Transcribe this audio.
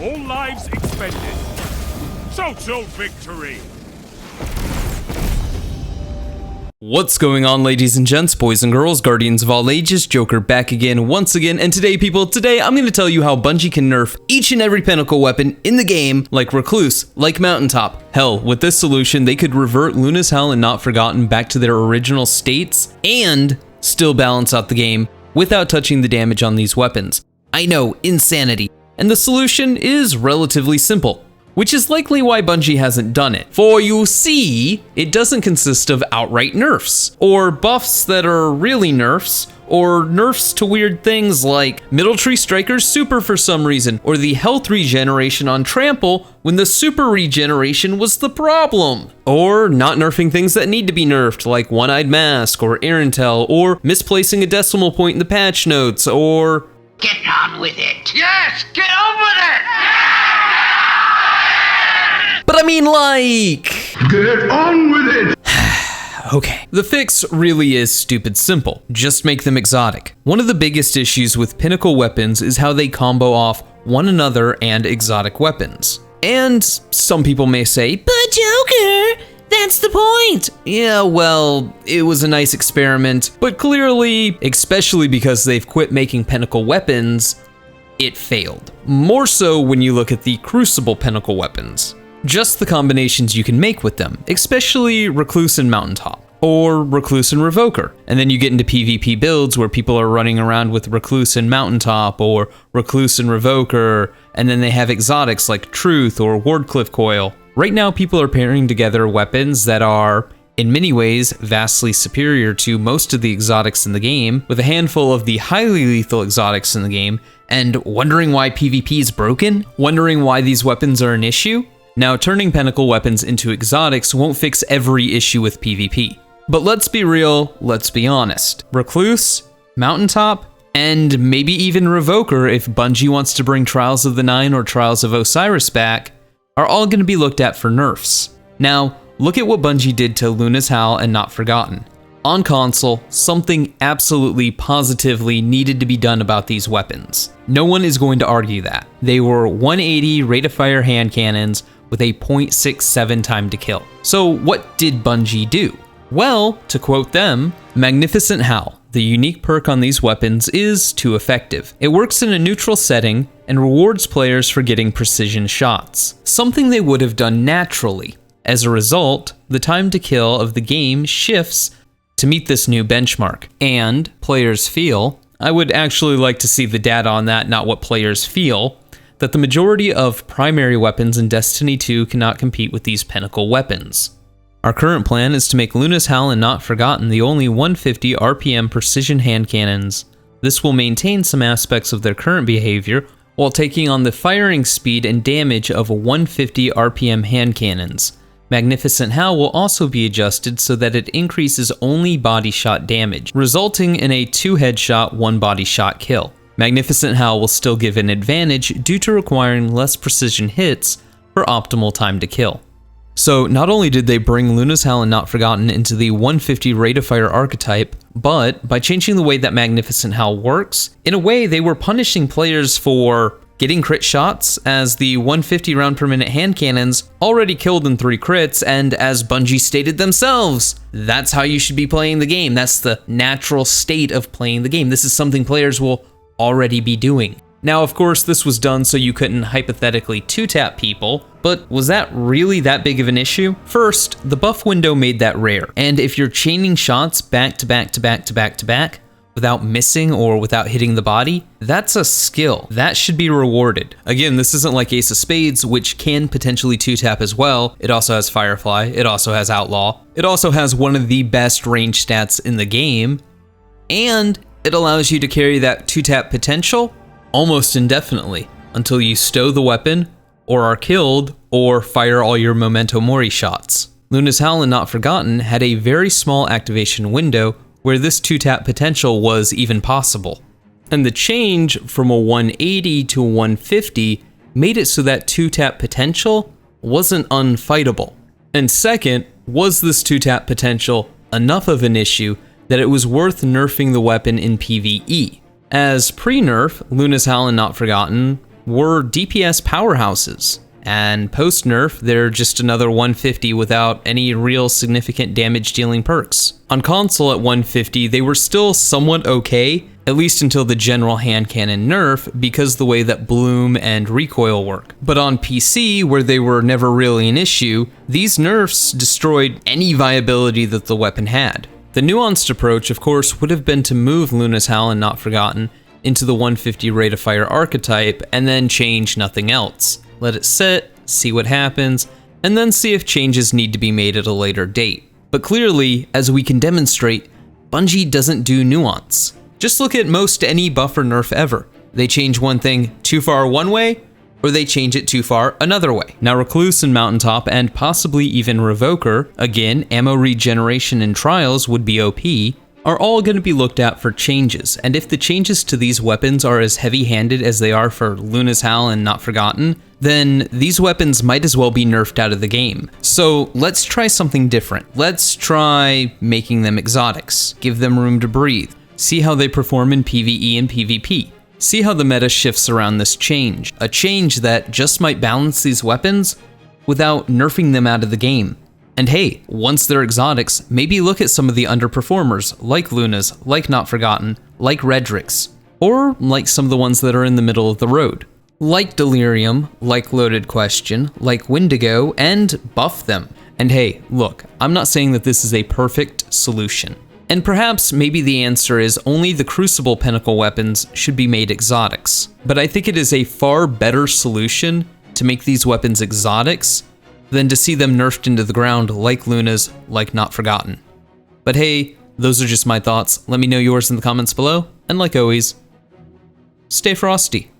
All lives expended. Total victory! What's going on, ladies and gents, boys and girls, guardians of all ages, Joker back again, once again, and today, people, I'm going to tell you how Bungie can nerf each and every pinnacle weapon in the game, like Recluse, like Mountaintop. Hell, with this solution, they could revert Luna's Hell and Not Forgotten back to their original states, and still balance out the game without touching the damage on these weapons. I know, insanity. And the solution is relatively simple, which is likely why Bungie hasn't done it. For you see, it doesn't consist of outright nerfs, or buffs that are really nerfs, or nerfs to weird things like Middle Tree Striker's super for some reason, or the health regeneration on Trample when the super regeneration was the problem. Or not nerfing things that need to be nerfed, like One-Eyed Mask, or Irintel, or misplacing a decimal point in the patch notes, or... Get on with it! Yes! Get on with it! But I mean, like... Get on with it! Okay. The fix really is stupid simple. Just make them exotic. One of the biggest issues with pinnacle weapons is how they combo off one another and exotic weapons. And some people may say, but Joker, that's the point! Yeah, well, it was a nice experiment, but clearly, especially because they've quit making pinnacle weapons, it failed. More so when you look at the Crucible pinnacle weapons. Just the combinations you can make with them, especially Recluse and Mountaintop, or Recluse and Revoker. And then you get into PvP builds where people are running around with Recluse and Mountaintop, or Recluse and Revoker, and then they have exotics like Truth or Wardcliff Coil. Right now, people are pairing together weapons that are, in many ways, vastly superior to most of the exotics in the game, with a handful of the highly lethal exotics in the game, and wondering why PvP is broken? Wondering why these weapons are an issue? Now, turning pinnacle weapons into exotics won't fix every issue with PvP. But let's be real, let's be honest. Recluse, Mountaintop, and maybe even Revoker if Bungie wants to bring Trials of the Nine or Trials of Osiris back, are all going to be looked at for nerfs. Now, look at what Bungie did to Luna's Howl and Not Forgotten. On console, something absolutely positively needed to be done about these weapons. No one is going to argue that. They were 180 rate of fire hand cannons with a 0.67 time to kill. So what did Bungie do? Well, to quote them, Magnificent Howl. The unique perk on these weapons is too effective. It works in a neutral setting and rewards players for getting precision shots, something they would have done naturally. As a result, the time to kill of the game shifts to meet this new benchmark. And players feel, I would actually like to see the data on that, not what players feel, that the majority of primary weapons in Destiny 2 cannot compete with these pinnacle weapons. Our current plan is to make Luna's Howl and Not Forgotten the only 150 RPM precision hand cannons. This will maintain some aspects of their current behavior while taking on the firing speed and damage of 150 RPM hand cannons. Magnificent Howl will also be adjusted so that it increases only body shot damage, resulting in a 2 headshot, 1 body shot kill. Magnificent Howl will still give an advantage due to requiring less precision hits for optimal time to kill. So not only did they bring Luna's Howl and Not Forgotten into the 150 rate of fire archetype, but by changing the way that Magnificent Howl works, in a way they were punishing players for getting crit shots, as the 150 round per minute hand cannons already killed in 3 crits, and as Bungie stated themselves, that's how you should be playing the game. That's the natural state of playing the game. This is something players will already be doing. Now, of course, this was done so you couldn't hypothetically 2-tap people, but was that really that big of an issue? First, the buff window made that rare, and if you're chaining shots back to back to back to back to back, without missing or without hitting the body, that's a skill. That should be rewarded. Again, this isn't like Ace of Spades, which can potentially 2-tap as well. It also has Firefly, it also has Outlaw, it also has one of the best range stats in the game, and it allows you to carry that 2-tap potential almost indefinitely, until you stow the weapon, or are killed, or fire all your Memento Mori shots. Luna's Howl and Not Forgotten had a very small activation window where this 2-tap potential was even possible. And the change from a 180 to a 150 made it so that 2-tap potential wasn't unfightable. And second, was this 2-tap potential enough of an issue that it was worth nerfing the weapon in PvE? As pre-nerf, Luna's Howl and Not Forgotten were DPS powerhouses. And post-nerf, they're just another 150 without any real significant damage-dealing perks. On console at 150, they were still somewhat okay, at least until the general hand cannon nerf, because the way that bloom and recoil work. But on PC, where they were never really an issue, these nerfs destroyed any viability that the weapon had. The nuanced approach, of course, would have been to move Luna's Howl and Not Forgotten into the 150 rate of fire archetype, and then change nothing else. Let it sit, see what happens, and then see if changes need to be made at a later date. But clearly, as we can demonstrate, Bungie doesn't do nuance. Just look at most any buff or nerf ever. They change one thing too far one way, or they change it too far another way. Now Recluse and Mountaintop, and possibly even Revoker, again, ammo regeneration and Trials would be OP, are all going to be looked at for changes, and if the changes to these weapons are as heavy-handed as they are for Luna's Howl and Not Forgotten, then these weapons might as well be nerfed out of the game. So let's try something different. Let's try making them exotics, give them room to breathe, see how they perform in PvE and PvP. See how the meta shifts around this change, a change that just might balance these weapons without nerfing them out of the game. And hey, once they're exotics, maybe look at some of the underperformers, like Luna's, like Not Forgotten, like Redrix's, or like some of the ones that are in the middle of the road. Like Delirium, like Loaded Question, like Wendigo, and buff them. And hey, look, I'm not saying that this is a perfect solution. And perhaps maybe the answer is only the Crucible Pinnacle weapons should be made exotics. But I think it is a far better solution to make these weapons exotics than to see them nerfed into the ground like Luna's, like Not Forgotten. But hey, those are just my thoughts. Let me know yours in the comments below, and like always, stay frosty.